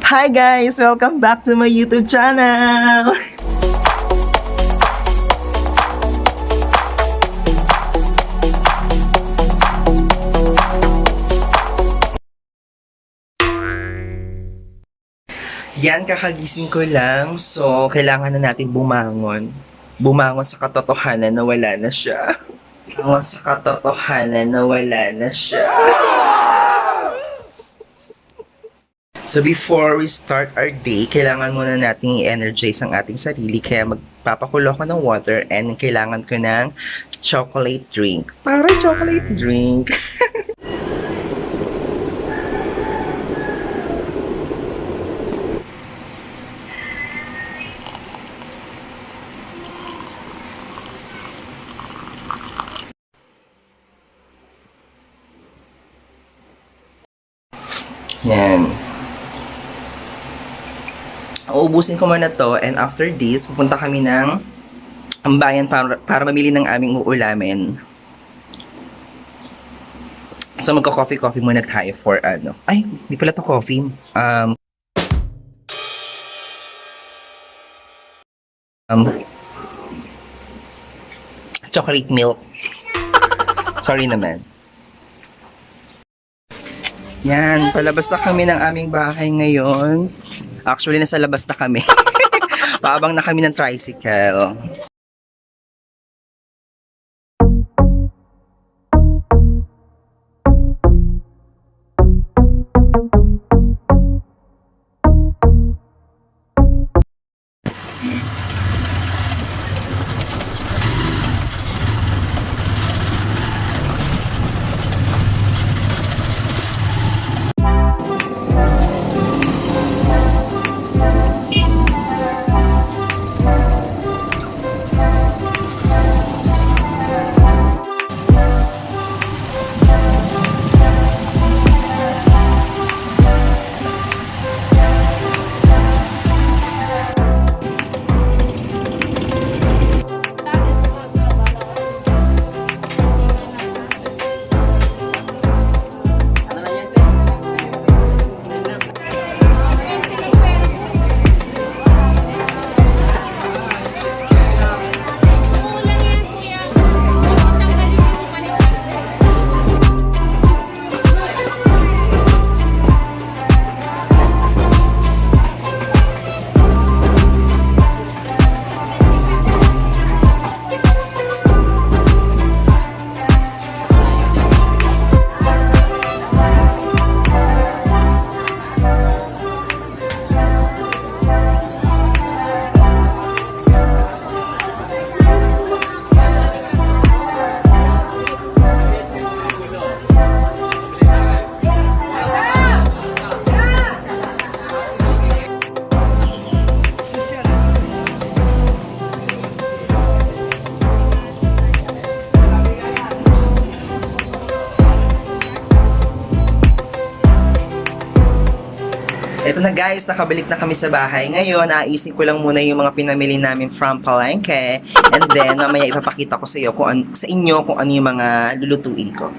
Hi guys! Welcome back to my YouTube channel! Yan, kakagising ko lang. So, kailangan na natin bumangon. Bumangon sa katotohanan na wala na siya. Bumangon sa katotohanan na wala na siya. So, before we start our day, kailangan muna natin i-energize ang ating sarili. Kaya magpapakulo ko ng water and kailangan ko ng chocolate drink. Para chocolate drink. Yan. Uubusin ko muna to and after this, pupunta kami ng ambayan para mamili ng aming uulamin. So magko-coffee muna tayo for ano. Ay, di pala to coffee. Chocolate milk. Sorry naman. Yan, palabas na kami ng aming bahay ngayon. Actually, nasa labas na kami. Paabang na kami ng tricycle. Ito na guys, nakabalik na kami sa bahay. Ngayon, aisip ko lang muna yung mga pinamili namin from Palengke. And then, mamaya ipapakita ko sa inyo kung ano yung mga lulutuin ko.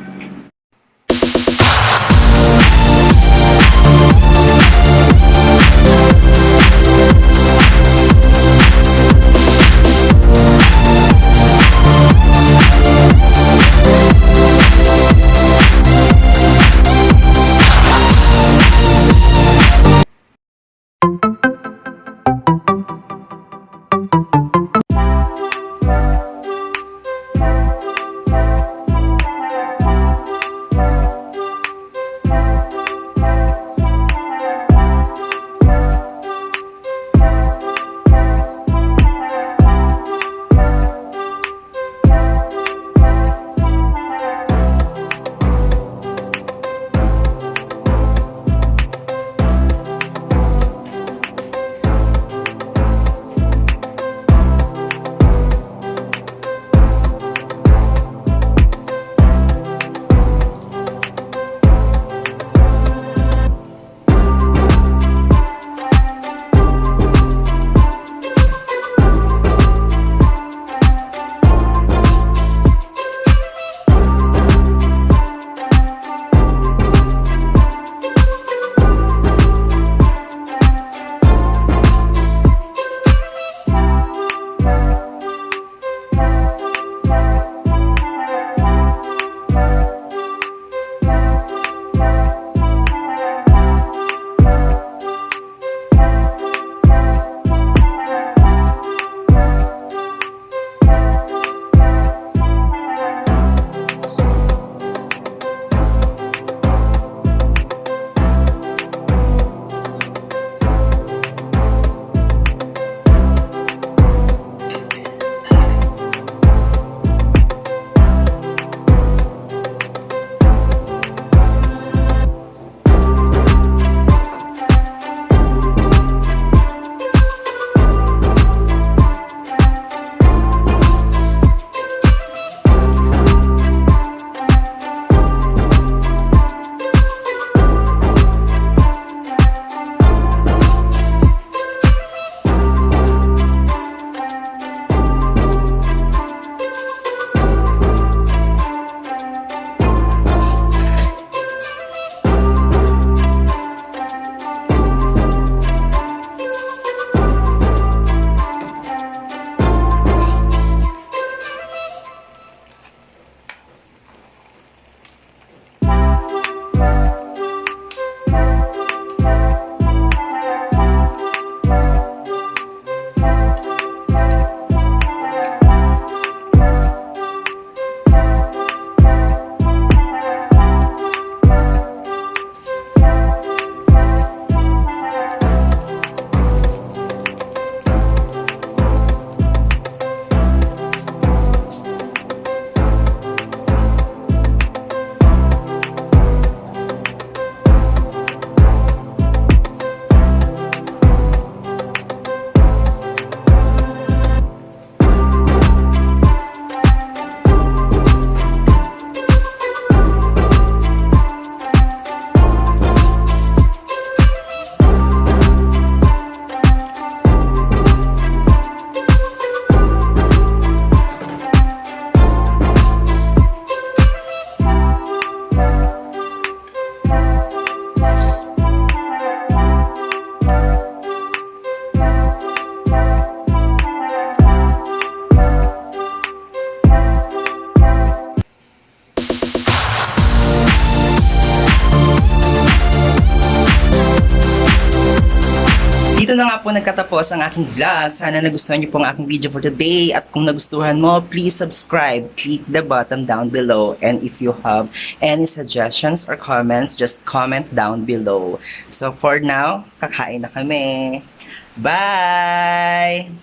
dito na nga po nagkatapos ang aking vlog. Sana nagustuhan niyo po ang aking video for today. At kung nagustuhan mo, please subscribe. Click the button down below. And if you have any suggestions or comments, just comment down below. So for now, kakain na kami. Bye!